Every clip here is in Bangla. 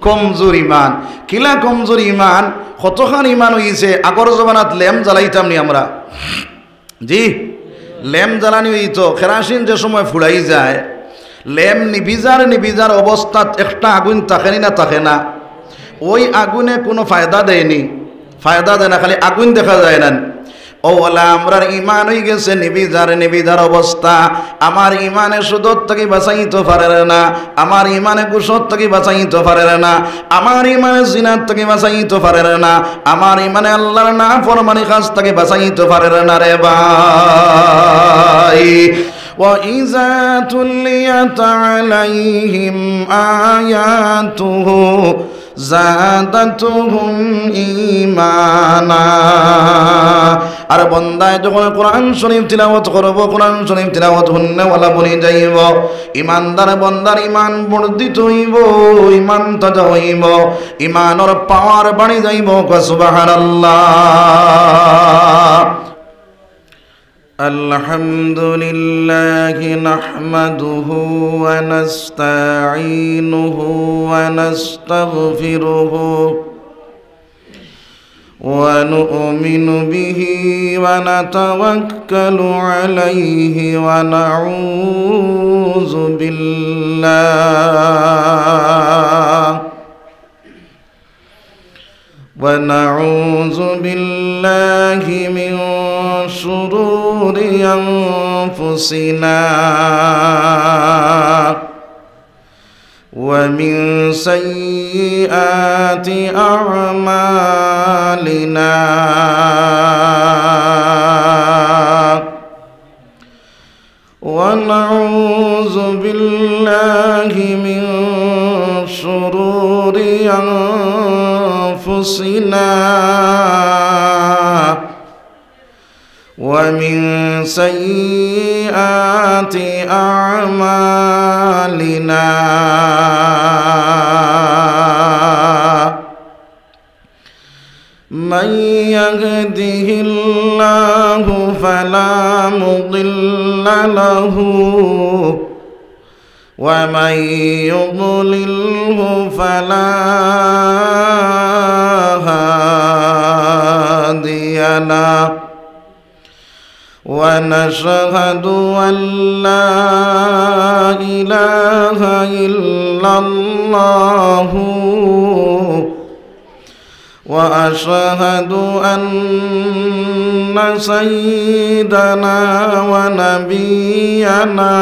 কমজোর ইমান। কিলা কমজোর ইমান? কতখান ইমান হইছে আগর জমানাত ল্যাম জ্বালাইতাম নি আমরা, জি ল্যাম জ্বালানি হইত, কেরাসিন যে সময় ফুড়াই যায়, ল্যাম নিবিজার অবস্থাত একটা আগুন থাকে না থাকে না, ওই আগুনে কোনো ফায়দা দেয়নি, ফায়দা দেয় না, খালি আগুন দেখা যায় না। ও ওলা আমরার ইমান হয়ে গেছে নিবিজার অবস্থা। আমার ইমানে সুদত থেকে বাঁচাইতে পারে না, আমার ইমানে কুসত থেকে বাঁচাইতে পারে না, আমার ইমানে জিনাত থেকে বাঁচাইতে পারে না, আমার ইমানে আল্লাহর না ফরমানি কাজ থেকে বাঁচাইতে পারে না রে ভাই। وَإِذَا تُلِيَتْ عَلَيْهِمْ آيَاتُهُ زَادَتْهُمْ إِيمَانًا। আর বান্দায় যখন কোরআন শরীফ তিলাওয়াত করব, কোরআন শরীফ তিলাওয়াত হন্নে ওয়ালা বনি যাইব, ইমানদার বান্দার ইমান বর্ধিত হইব, ইমান তাজা হইব, ইমানের পাওয়ার বাড়ি যাইব। সুবহানাল্লাহ। আলহামদুলিল্লাহি নাহমাদুহু ওয়া নাস্তাঈনুহু ওয়া নাস্তাগফিরুহু ওয়া নু'মিনু বিহি ওয়া নাতাওয়াক্কালু আলাইহি ওয়া নাউযু بالله من شرور أنفسنا ومن سيئات أعمالنا، ونعوذ بالله من شرور أنفسنا ومن سيئات أعمالنا. من يهده الله فلا مضل له ومن يضلله فلا هادي له. ونشهد أن لا إله إلا الله وأشهد أن سيدنا ونبينا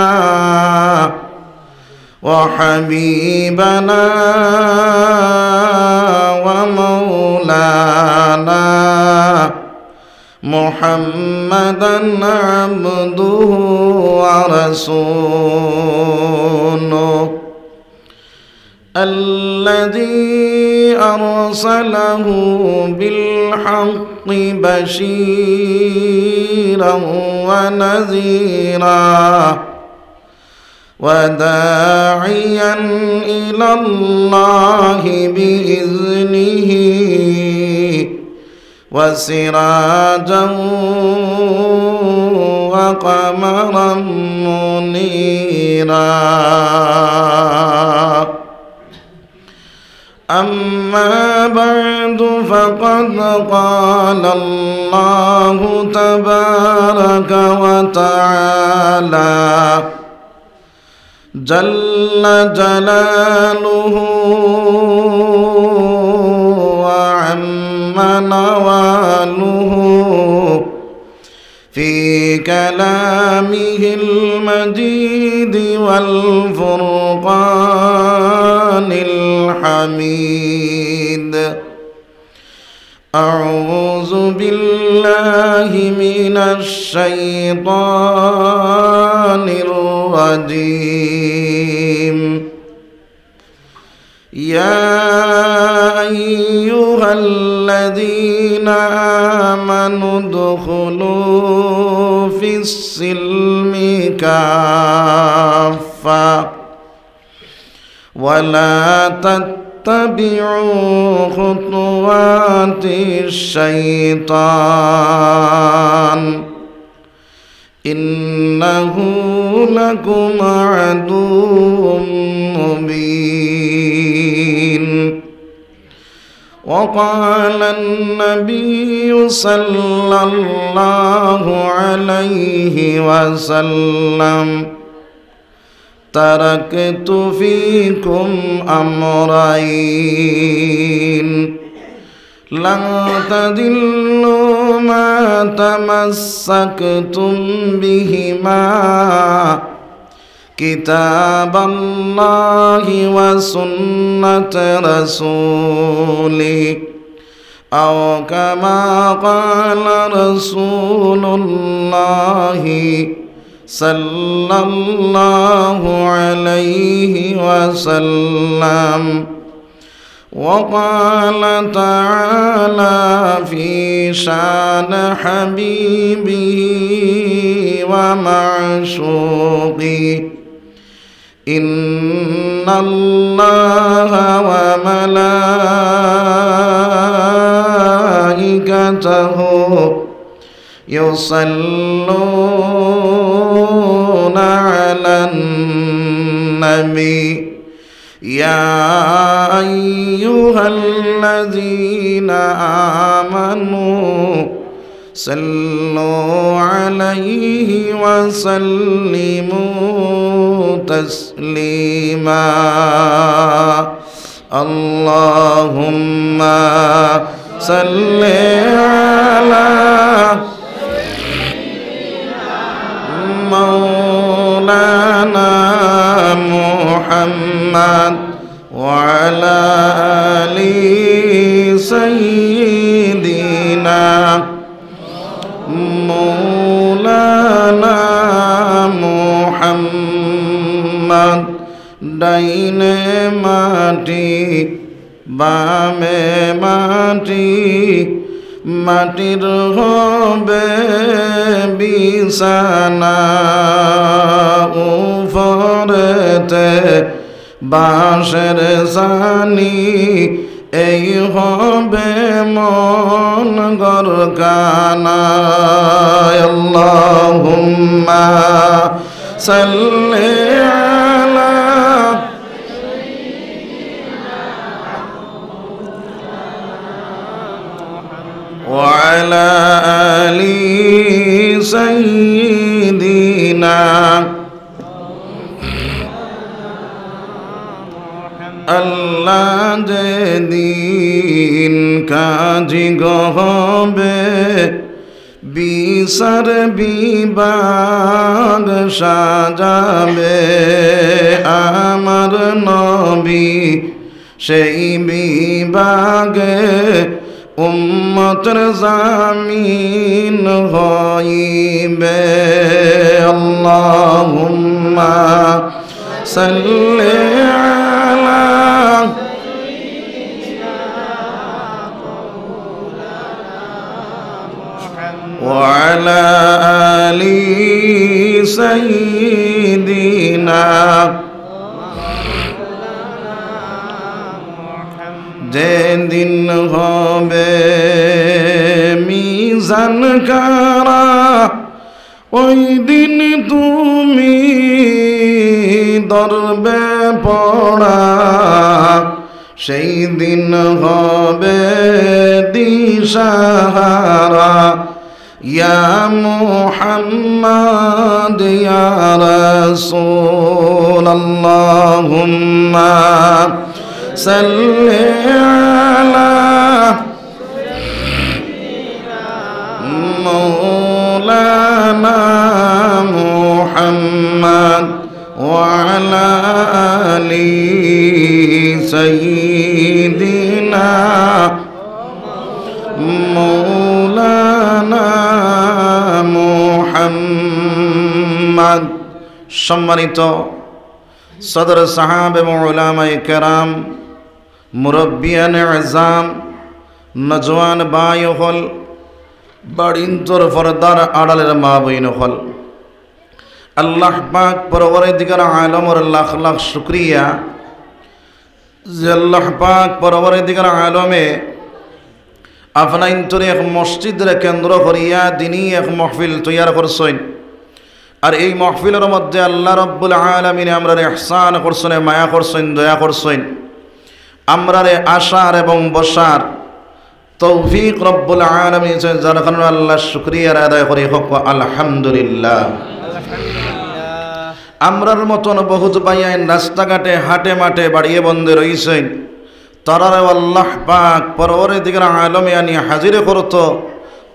وحبيبنا ومولانا محمدًا عبده ورسوله الذي أرسله بالحق بشيرا ونذيرا وداعيا إلى الله بإذنه وسراجا وقمرا منيرا. أما بعد فقد قال الله تبارك وتعالى جل جلاله وعم نواله في كلامه المجيد والفرقان الحميد. أعوذ بالله من الشيطان الرجيم. يا أيها الذين آمنوا ادخلوا في السلم كافة ولا تتبعوا خطوات الشيطان إنه لكم عدو مبين. وقال النبي صلى الله عليه وسلم تركت فيكم أمرين لن تضلوا ما تمسكتم بهما كتاب الله وسنة رسوله أو كما قال رسول الله صلى الله عليه وسلم. وقال تعالى في شان حبيبه ومعشوقه إن الله وملائكته يصلون على النبي يا أيها الذين آمنوا صلوا عليه وسلموا تسليما. اللهم صل على مولانا محمد وعلى آل سيدنا مولانا محمد. ডাইনে মাটি বামে মাটি মাটির হবে বিছানা উপরেতে বাঁশের ছানি এই হবে মন গরকানা। আল্লাহুম্মা সাল্লি আলা وعلى آل سيدنا আল্লাহ যেদিন কাজী হবে বিচার বিভাগ সাজাবে আমার নবী সেই বিভাগে উম্মতের জামিন হইবে। আল্লাহুম্মা সাল্লি আলা ওয়া আলা আলি সাইয়্যিদিনা। যেদিন হবে মিজান কারা ওই দিন তুমি ধরবে পড়া সেই দিন হবে দিশাহারা। ইয়া মুহাম্মদ ইয়া রাসূল আল্লাহুম্মা সাল্লি আলা مولانا محمد وعلى آل سيدنا مولانا محمد। সম্মানিত সদর সাহাব এবং উলামায়ে কেরাম, মুরব্বিয়ান আযম, নজওয়ান ভাই হল, বাড়িন্তর পর্দার আড়ালের মা বইন হল, আল্লাহ পাক পরবর্তীকার আলমর লাখ লাখ শুক্রিয়া যে আল্লাহ পাক পরবর্তীকার আলমে আপনাইন্তরে এক মসজিদের কেন্দ্র করিয়া দিনই এক মহফিল তৈয়ার করছেন। আর এই মহফিলের মধ্যে আল্লাহ রব্বুল আলামিন আমরারে ইহসান করছেন, মায়া করছেন, দয়া করছেন। আমরারে আশার এবং বসার তৌফিক রব্বুল আলামিন যার কারণে আল্লাহর শুকরিয়া আদায় করি হোক আলহামদুলিল্লাহ। আমরার মতন বহুত ভাইয়াইন রাস্তাঘাটে হাটে মাঠে বাড়িয়ে বন্ধে রইছেন, তারারে আল্লাহ পাক পরওয়ারদিগার আলমে আনি হাজির করত,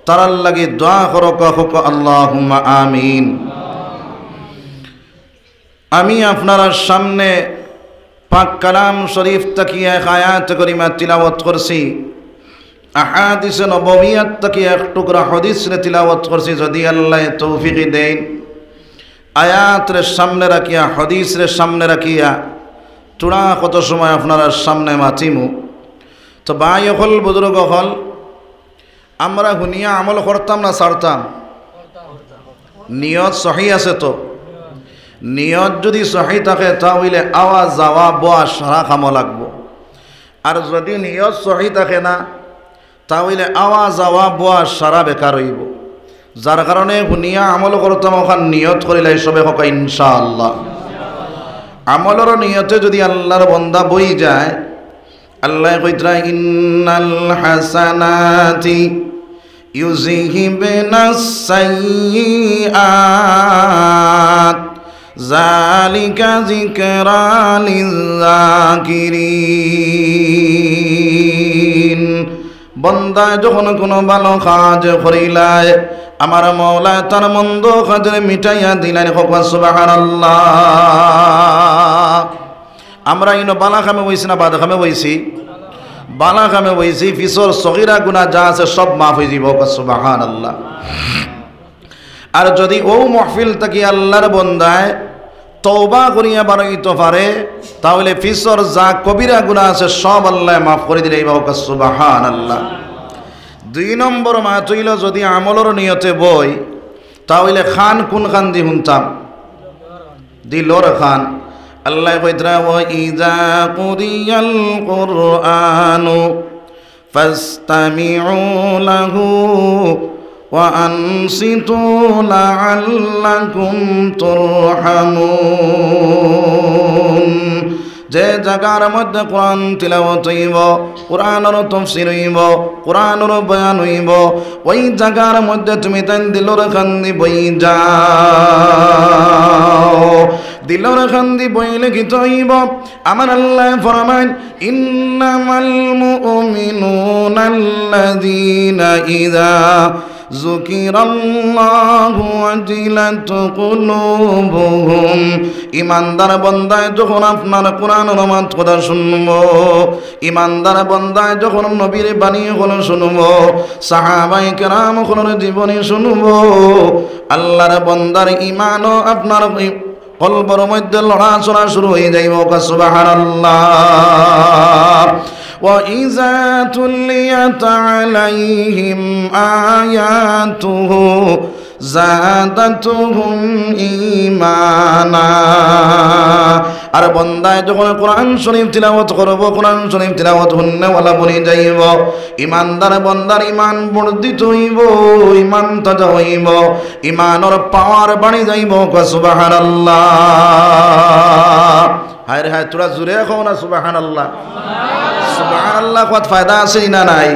তারার লাগি দোয়া করক হোক আল্লাহুম্মা আমিন। আমি আপনার সামনে পাক কালাম শরীফ তাকিয়ে এক আয়াত করিমা তিলাওয়াত করছি, আহাদিসে নববিয়াত তাকিয়ে এক টুকরা হাদিসে তিলাওয়াত করছি। যদি আল্লাহ তৌফিক দেন, আয়াতের সামনে রাখিয়া হাদিসের সামনে রাখিয়া চূড়া কত সময় আপনার সামনে মাতিমু। তো ভাই হল বুজুর্গ হল, আমরা হুনিয়া আমল করতাম না ছাড়তাম? নিয়ত সহি আছে তো? নিয়ত যদি সহি থাকে তাহলে আওয়া যাওয়া বোয়া সারা কামো লাগবো। আর যদি নিয়ত সহি থাকে না তাহলে আওয়া যাওয়া বোয়া সারা বেকার হইব। যার কারণে হুনিয়া আমল করতাম ওখান নিয়ত করিলে সবে হোক ইনশাআল্লাহ। আমলের নিয়তে যদি আল্লাহর বন্দা বই যায়, আল্লাহ কইতরা ইন্নাল হাসানাতি ইউযহিবনাস সাইয়্যাত যালিকা যিকরা লিয-যাকিরিন। বন্দা যখন কোনো ভালো কাজ করিলায়, আমার মওলা তার মন্দ কাজে মিটাইয়া দিলেন হোক সুবহানাল্লাহ। আমরা ইনো বালা খামে বইছি না বাদা খামে বইছি? বালা খামে বইছি। ফিসর সগীরা গুনাহ যা আছে সব মাফ হয়ে যাব সুবহানাল্লাহ। আর যদি ও মাহফিল থেকে আল্লাহর বন্দায় তওবা করিয়া বাড়াইতে পারে, তাহলে ফিসর যা কবিরা গুনাহ আছে সব আল্লাহ মাফ করে দিলে হোক সুবহানাল্লাহ। 2 নম্বর মাত হইল যদি আমলের নিয়তে বই, তাহলে খান কোন খান দি শুনতাম? দিলর খান। আল্লাহ কইতরা ওয়া ইযা কুরিয়াল কুরআনু ফাসতামিউ লাহু ওয়া আনসিতু লাআল্লাকুম তুরহামুন। যে জায়গার মধ্যে কোরআন তিলাওয়াত হইব, কোরআনের তাফসীর হইব, কোরআনের বয়ান হইব, ওই জায়গার মধ্যে তুমি তাই দিলর কান্দি বই যাও। দিলর কান্দি বইলে কি হইব? আমার আল্লাহ ফরমান ইন্নামাল মুমিনুনা আল্লাযীনা ইযা যুকিরাল্লাহু ওয়াজিলাত কুলুবুহুম। ইমানদার বান্দায় যখন আপনার কোরআনের মাত কথা শুনব, ইমানদার বান্দায় যখন নবীর বাণী হলো শুনব, সাহাবায়ে কেরাম হলোর জীবনী শুনব, আল্লাহর বান্দার ইমানও আপনার কলবের মধ্যে লড়াচড়া শুরু হয়ে যাইব সুবহানাল্লাহ। وَإِذَا تُلِيَتْ عَلَيْهِمْ آيَاتُهُ زَادَتْهُمْ إِيمَانًا। আর বন্দায় যখন কোরআন শরীফ তিলাওয়াত করব, কোরআন শরীফ তিলাওয়াত শুননে ওয়ালা বনি যাইব, ইমানদার বন্দার ইমান বর্ধিত হইব, ইমান তাজা হইব, ইমানের পাওয়ার বাড়ি যাইব সুবহানাল্লাহ। হায় হায় তোরা জুড়ে কও না সুবহানাল্লাহ। সুবহানাল্লাহ কত ফায়দা আছে না নাই?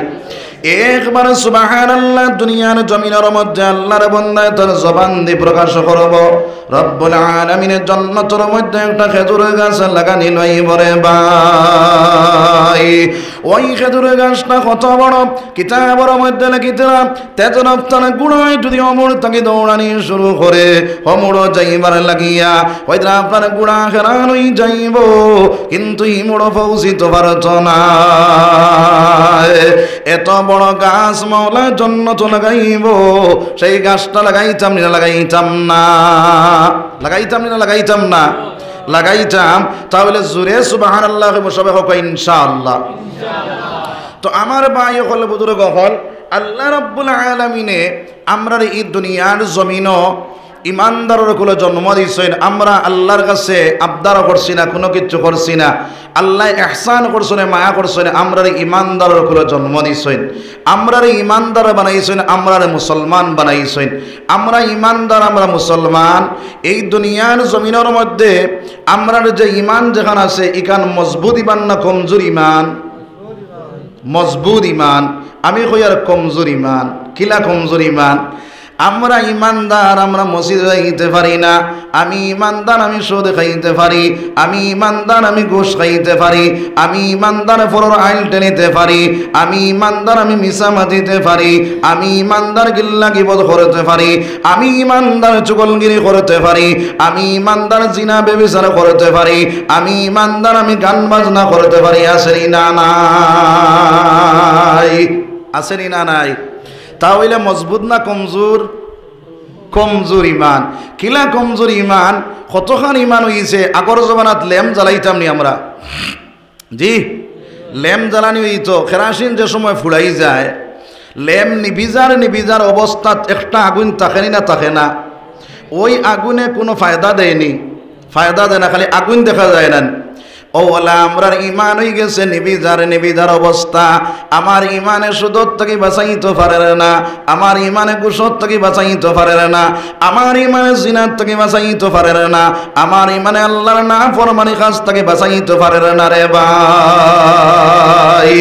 একবার সুবহানাল্লাহ দুনিয়ার জমিনের মধ্যে আল্লাহর বান্দায় তার জবান দিয়ে প্রকাশ করব, রব্বুল আলামিনের জান্নাতের মধ্যে একটা খেজুরের গাছ লাগানি লইব রে ভাই। ওই খেজুরের গাছটা কত বড়, কিতাবের মধ্যে লিখিতরা তেজর তার গুণায় যদি অমর তাকে দৌড়ানি শুরু করে, অমর যাইবার লাগিয়া ওইটা আপনার গুণা হেরানই যাইব, কিন্তু ইমর পৌঁছিত পারত না। এত বড় গাছ মাওলা জান্নাত লাগাইব, সেই গাছটা লাগাইতাম না লাগাইতাম না? লাগাইতাম না লাগাইতাম না? লাগাইতাম। তাহলে জোরে সুবহানাল্লাহ সবাই হোক ইনশাআল্লাহ। তো আমার ভাই হল বুজুর্গ হল, আল্লাহ রাব্বুল আলামিনে আমরা এই দুনিয়ার জমিনও ইমানদারের কুলে জন্ম দিয়েছেন। আমরা আল্লাহর কাছে আবদার করছি না, কোনো কিছু করছি না। আল্লাহ ইহসান করছেন, মায়া করছেন, আমরা ইমানদারের কুলে জন্ম দিয়েছেন, আমরা ইমানদার বানাইছেন, আমরা মুসলমান বানাইছেন। আমরা ইমানদার, আমরা মুসলমান। এই দুনিয়ার জমিনের মধ্যে আমরা যে ইমান যেখানে আছে, এখান মজবুত ইমান না কমজোর ইমান? মজবুত ইমান। আমি কই আর কমজোর ইমান। কিলা কমজোর ইমান? আমরা ইমানদার, আমরা মসজিদে যাইতে পারি না। আমি ইমানদার, আমি সুদ খাইতে পারি। আমি ইমানদার, আমি ঘুষ খাইতে পারি। আমি ইমানদার, ফরর আইল টেনিতে পারি। আমি ইমানদার, আমি মিছা মাতিতে পারি। আমি ইমানদার, গিল্লা গিবত করতে পারি। আমি ইমানদার, চুগলগিরি করতে পারি। আমি ইমানদার, জিনা ব্যভিচার করতে পারি। আমি ইমানদার, আমি গান বাজনা করতে পারি। আসেনি না নাই? আসেনি না নাই? তাহলে মজবুত না কমজোর? কমজোর ইমান। কিলা কমজোর ইমান? কতখান ইমান হইছে আগর জমানাত ল্যাম্প জ্বালাইতাম নি আমরা। জি, ল্যাম্প জ্বালানি হইতো কেরাসিন যে সময় ফুড়াই যায়, ল্যাম্প নিবিজার অবস্থাত একটা আগুন থাকেনি না থাকে না? ওই আগুনে কোনো ফায়দা দেয়নি, ফায়দা দেয় না, খালি আগুন দেখা যায় না। ওলা আমরার ইমান হয়ে গেছে নিবিজার অবস্থা। আমার ইমানে সুদত থেকে বাঁচাইতে পারে না, আমার ইমানে কুসত থেকে বাঁচাইতে পারে না, আমার ইমানে জিনাত থেকে বাঁচাইতে পারে না, আমার ইমানে আল্লাহর নাফরমানি কাজ থেকে বাঁচাইতে পারে না রে ভাই।